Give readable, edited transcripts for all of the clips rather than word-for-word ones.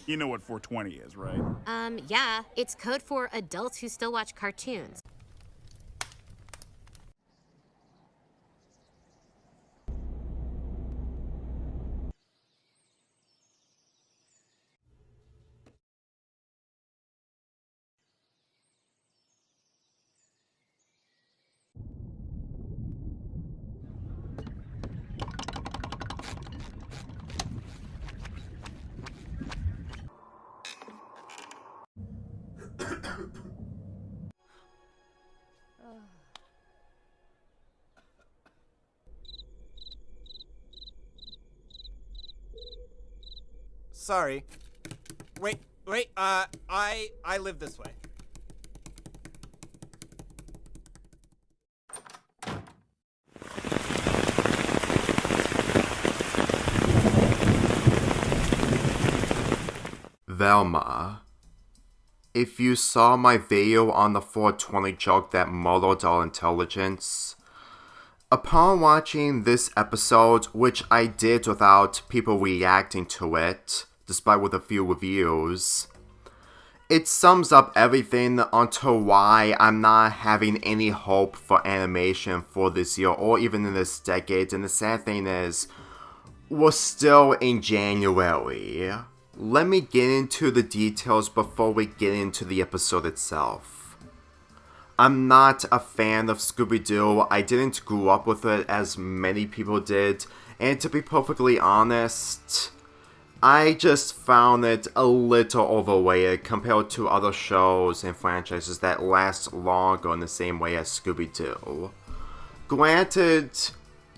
You know what 420 is, right? Yeah. It's code for adults who still watch cartoons. Sorry. Wait, I live this way. Velma, if you saw my video on the 420 joke that muddled our intelligence, upon watching this episode, which I did without people reacting to it, despite with a few reviews, it sums up everything onto why I'm not having any hope for animation for this year or even in this decade. And the sad thing is, we're still in January. Let me get into the details before we get into the episode itself. I'm not a fan of Scooby-Doo. I didn't grow up with it as many people did, and to be perfectly honest, I just found it a little overrated compared to other shows and franchises that last longer in the same way as Scooby-Doo. Granted,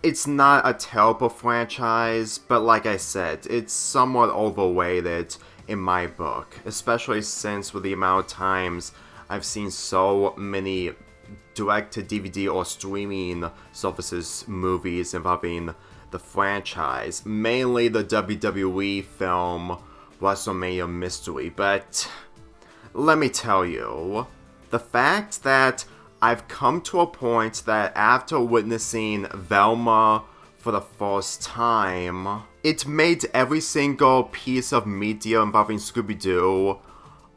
it's not a terrible franchise, but like I said, it's somewhat overrated in my book, especially since with the amount of times I've seen so many direct-to-DVD or streaming services movies involving the franchise, mainly the WWE film WrestleMania Mystery. But let me tell you, the fact that I've come to a point that after witnessing Velma for the first time, it made every single piece of media involving Scooby-Doo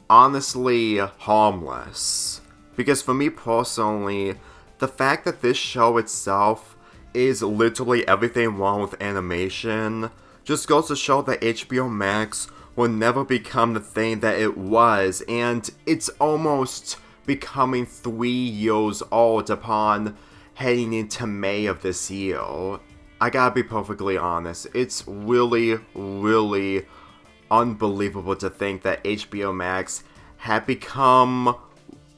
honestly harmless. Because for me personally, the fact that this show itself is literally everything wrong with animation just goes to show that HBO Max will never become the thing that it was, and it's almost becoming 3 years old upon heading into May of this year. I gotta be perfectly honest, it's really, really unbelievable to think that HBO Max had become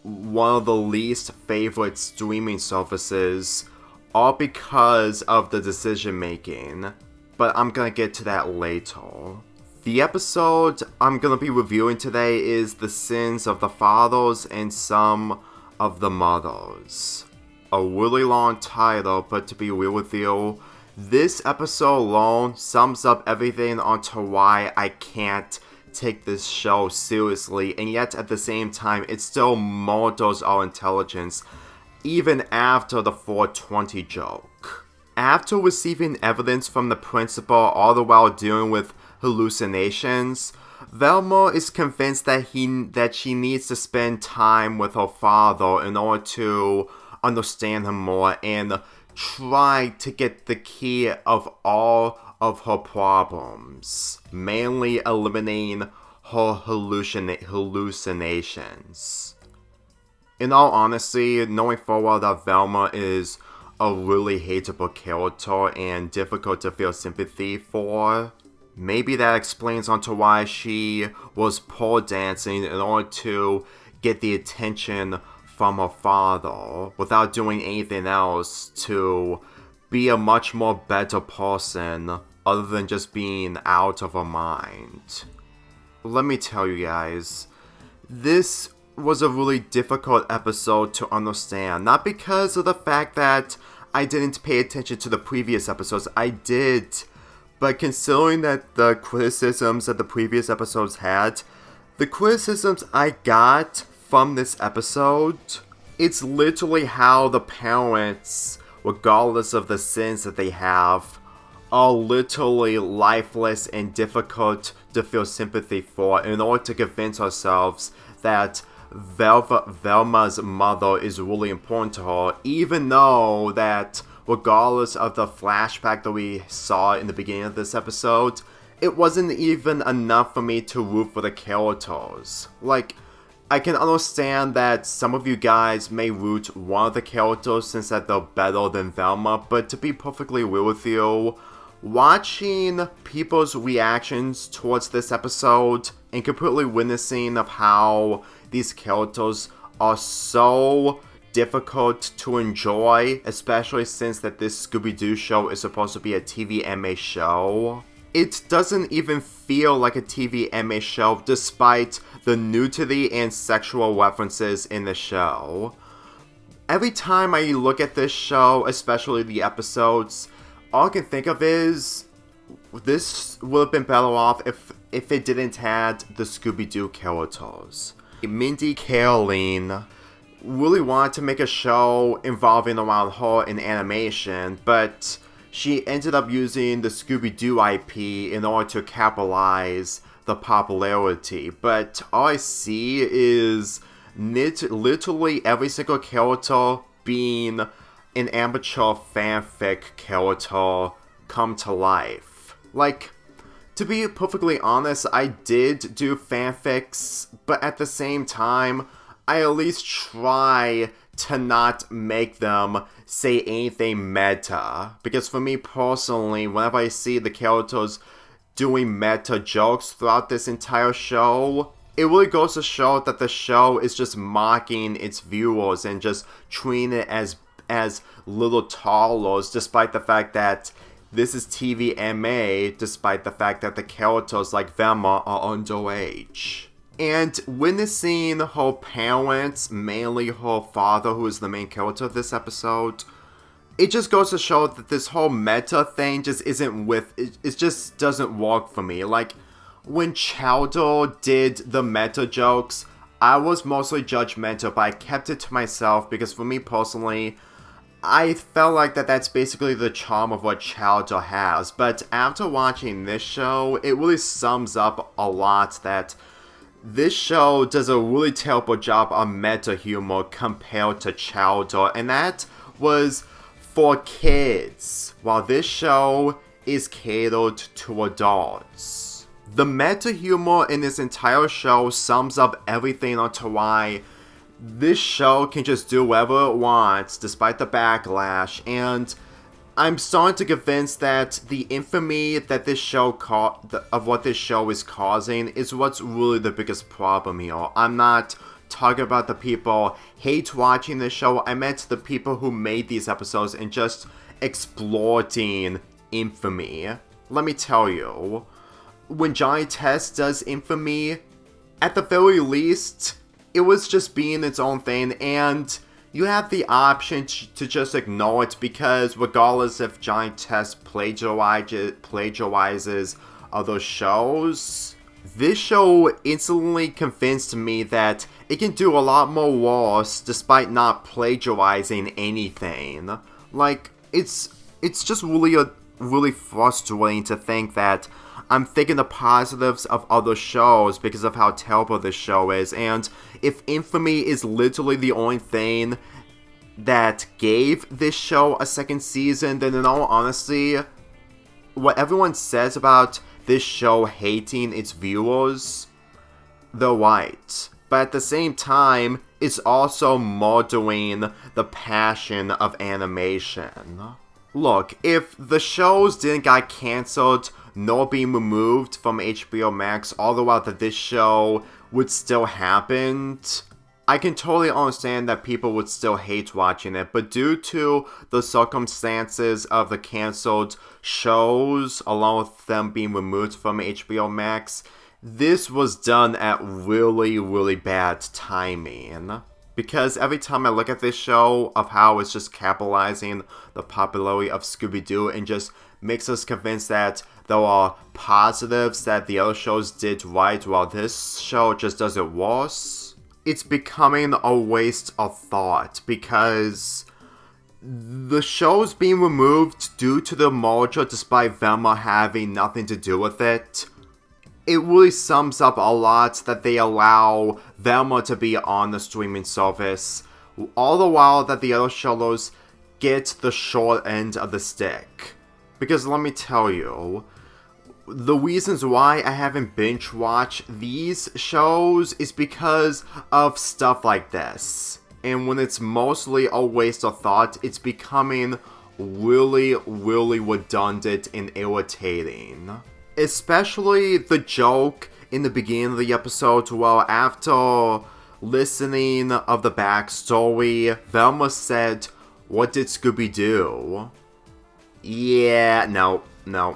one of the least favorite streaming services, all because of the decision making, but I'm gonna get to that later. The episode I'm gonna be reviewing today is The Sins of the Fathers and Some of the Mothers. A really long title, but to be real with you, this episode alone sums up everything onto why I can't take this show seriously, and yet at the same time it still murders our intelligence even after the 420 joke. After receiving evidence from the principal all the while dealing with hallucinations, Velma is convinced that she needs to spend time with her father in order to understand him more and try to get the key of all of her problems, mainly eliminating her hallucinations. In all honesty, knowing full well that Velma is a really hateable character and difficult to feel sympathy for, maybe that explains onto why she was pole dancing in order to get the attention from her father without doing anything else to be a much more better person other than just being out of her mind. Let me tell you guys, this was a really difficult episode to understand, not because of the fact that I didn't pay attention to the previous episodes, I did, but considering that the criticisms that the previous episodes had, the criticisms I got from this episode, it's literally how the parents, regardless of the sins that they have, are literally lifeless and difficult to feel sympathy for in order to convince ourselves that Velma's mother is really important to her, even though that regardless of the flashback that we saw in the beginning of this episode, it wasn't even enough for me to root for the characters. Like, I can understand that some of you guys may root one of the characters since that they're better than Velma, but to be perfectly real with you, watching people's reactions towards this episode and completely witnessing of how these characters are so difficult to enjoy, especially since that this Scooby-Doo show is supposed to be a TVMA show. It doesn't even feel like a TVMA show despite the nudity and sexual references in the show. Every time I look at this show, especially the episodes, all I can think of is this would have been better off if it didn't had the Scooby-Doo characters. Mindy Kaling really wanted to make a show involving around her in animation, but she ended up using the Scooby-Doo IP in order to capitalize the popularity. But all I see is literally every single character being an amateur fanfic character come to life. Like, to be perfectly honest, I did do fanfics, but at the same time, I at least try to not make them say anything meta. Because for me personally, whenever I see the characters doing meta jokes throughout this entire show, it really goes to show that the show is just mocking its viewers and just treating it as little toddlers, despite the fact that this is TVMA, despite the fact that the characters like Velma are underage. And witnessing her parents, mainly her father, who is the main character of this episode, it just goes to show that this whole meta thing just isn't it just doesn't work for me. Like, when Chowder did the meta jokes, I was mostly judgmental, but I kept it to myself because for me personally, I felt like that's basically the charm of what Chowder has. But after watching this show, it really sums up a lot that this show does a really terrible job on meta humor compared to Chowder, and that was for kids, while this show is catered to adults. The meta humor in this entire show sums up everything onto why this show can just do whatever it wants despite the backlash, and I'm starting to convince that the infamy that this show of what this show is causing is what's really the biggest problem here. I'm not talking about the people hate watching this show. I meant the people who made these episodes and just exploiting infamy. Let me tell you, when Johnny Test does infamy, at the very least, it was just being its own thing, and you have the option to just ignore it because regardless if Johnny Test plagiarizes other shows, this show instantly convinced me that it can do a lot more worse despite not plagiarizing anything. Like, it's just really frustrating to think that I'm thinking the positives of other shows because of how terrible this show is, and if infamy is literally the only thing that gave this show a second season, then in all honesty, what everyone says about this show hating its viewers, they're right. But at the same time, it's also murdering the passion of animation. Look, if the shows didn't get cancelled nor being removed from HBO Max, all the while that this show would still happen, I can totally understand that people would still hate watching it, but due to the circumstances of the cancelled shows, along with them being removed from HBO Max, this was done at really, really bad timing. Because every time I look at this show of how it's just capitalizing the popularity of Scooby-Doo and just makes us convinced that there are positives that the other shows did right while this show just does it worse, it's becoming a waste of thought because the show's being removed due to the merger despite Velma having nothing to do with it. it really sums up a lot that they allow Velma to be on the streaming service, all the while that the other shows get the short end of the stick. Because let me tell you, the reasons why I haven't binge watched these shows is because of stuff like this. And when it's mostly a waste of thought, it's becoming really, really redundant and irritating. Especially the joke in the beginning of the episode, well, after listening of the backstory, Velma said, "What did Scooby do?" Yeah, no,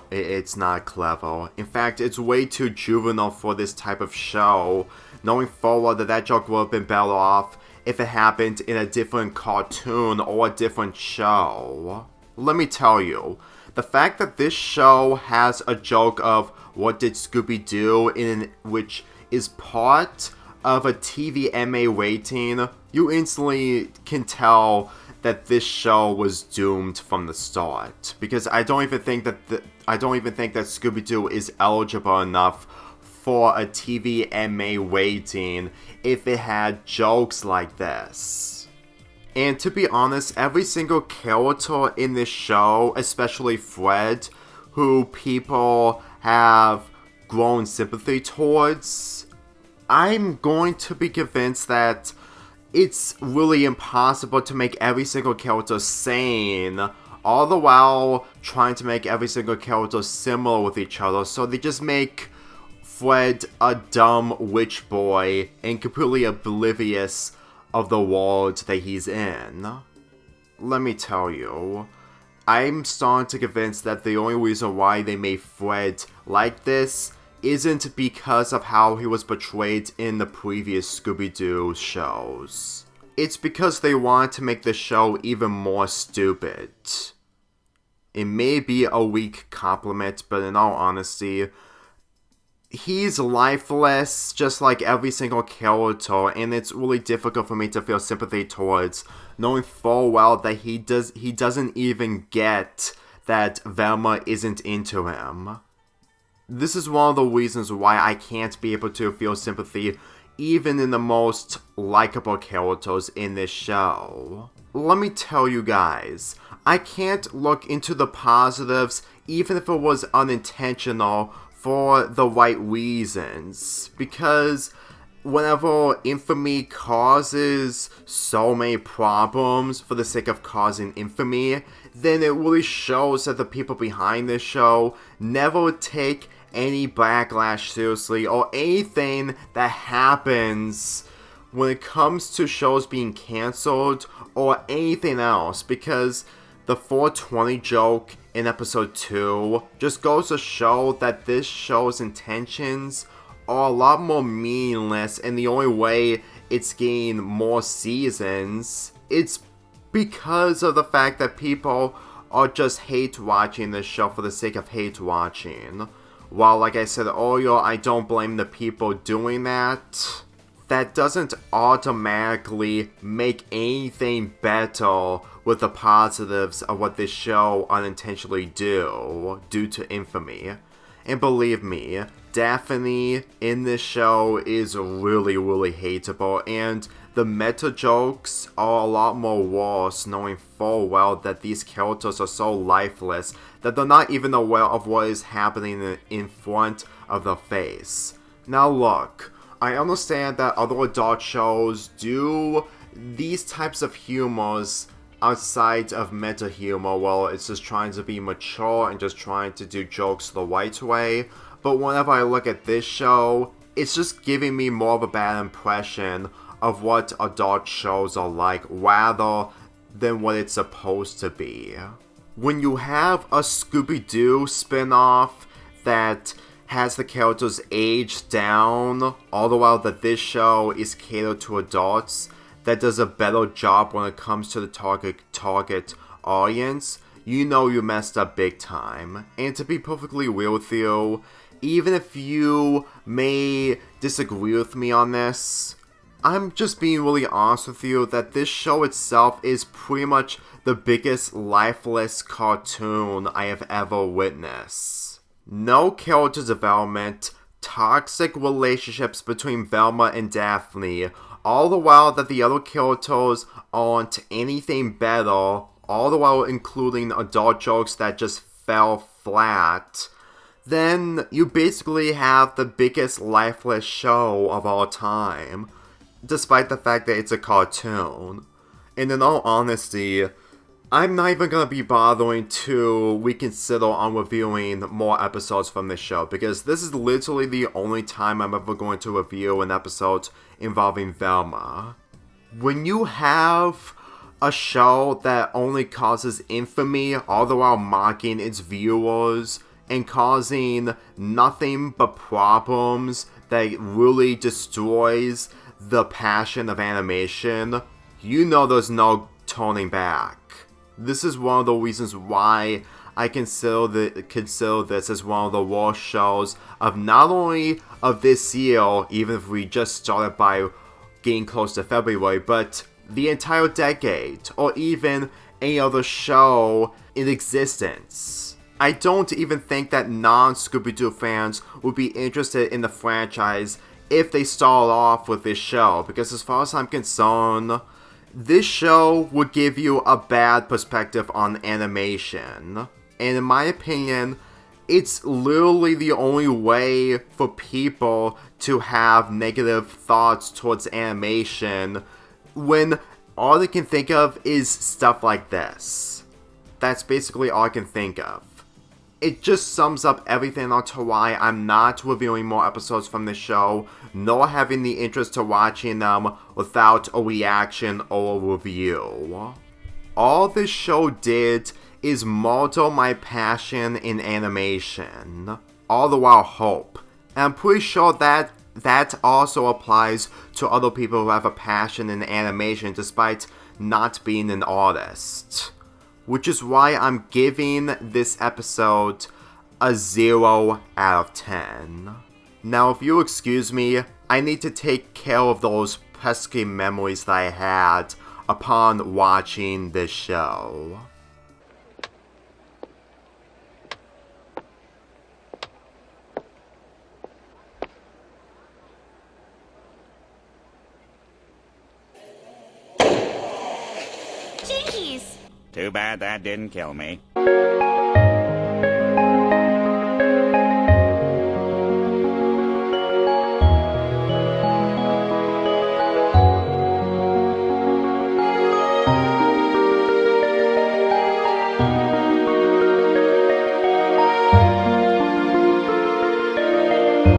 it's not clever. In fact, it's way too juvenile for this type of show, knowing full well that that joke would have been better off if it happened in a different cartoon or a different show. Let me tell you, the fact that this show has a joke of "What did Scooby do?" which is part of a TVMA rating, you instantly can tell that this show was doomed from the start. Because I don't even think that Scooby-Doo is eligible enough for a TVMA rating if it had jokes like this. And to be honest, every single character in this show, especially Fred, who people have grown sympathy towards, I'm going to be convinced that it's really impossible to make every single character sane, all the while trying to make every single character similar with each other, so they just make Fred a dumb witch boy and completely oblivious of the world that he's in. Let me tell you, I'm starting to convince that the only reason why they made Fred like this isn't because of how he was portrayed in the previous Scooby-Doo shows. It's because they wanted to make the show even more stupid. It may be a weak compliment, but in all honesty, he's lifeless, just like every single character, and it's really difficult for me to feel sympathy towards, knowing full well that he doesn't even get that Velma isn't into him. This is one of the reasons why I can't be able to feel sympathy even in the most likable characters in this show. Let me tell you guys, I can't look into the positives even if it was unintentional for the right reasons, because whenever infamy causes so many problems for the sake of causing infamy, then it really shows that the people behind this show never take any backlash seriously or anything that happens when it comes to shows being cancelled or anything else, because the 420 joke in episode 2 just goes to show that this show's intentions are a lot more meaningless, and the only way it's getting more seasons, it's because of the fact that people are just hate watching this show for the sake of hate watching. While, like I said earlier, I don't blame the people doing that, that doesn't automatically make anything better with the positives of what this show unintentionally do due to infamy. And believe me, Daphne in this show is really, really hateable, and the meta jokes are a lot more worse, knowing full well that these characters are so lifeless that they're not even aware of what is happening in front of their face. Now look, I understand that other adult shows do these types of humors outside of meta humor, well, it's just trying to be mature and just trying to do jokes the right way, but whenever I look at this show, it's just giving me more of a bad impression of what adult shows are like, rather than what it's supposed to be. When you have a Scooby-Doo spin-off that has the characters aged down, all the while that this show is catered to adults, that does a better job when it comes to the target audience, you know you messed up big time. And to be perfectly real with you, even if you may disagree with me on this, I'm just being really honest with you that this show itself is pretty much the biggest lifeless cartoon I have ever witnessed. No character development, toxic relationships between Velma and Daphne, all the while that the other characters aren't anything better, all the while including adult jokes that just fell flat, then you basically have the biggest lifeless show of all time, despite the fact that it's a cartoon. And in all honesty, I'm not even gonna be bothering to reconsider on reviewing more episodes from this show, because this is literally the only time I'm ever going to review an episode involving Velma. When you have a show that only causes infamy all the while mocking its viewers and causing nothing but problems that really destroys the passion of animation, you know there's no turning back. This is one of the reasons why I consider this as one of the worst shows of not only of this year, even if we just started by getting close to February, but the entire decade, or even any other show in existence. I don't even think that non-Scooby-Doo fans would be interested in the franchise if they start off with this show, because as far as I'm concerned, this show would give you a bad perspective on animation. And in my opinion, it's literally the only way for people to have negative thoughts towards animation when all they can think of is stuff like this. That's basically all I can think of. It just sums up everything onto why I'm not reviewing more episodes from this show, nor having the interest to watching them without a reaction or a review. All this show did is murder my passion in animation, all the while hope. And I'm pretty sure that also applies to other people who have a passion in animation despite not being an artist. Which is why I'm giving this episode a 0 out of 10. Now, if you'll excuse me, I need to take care of those pesky memories that I had upon watching this show. Jeez! Too bad that didn't kill me.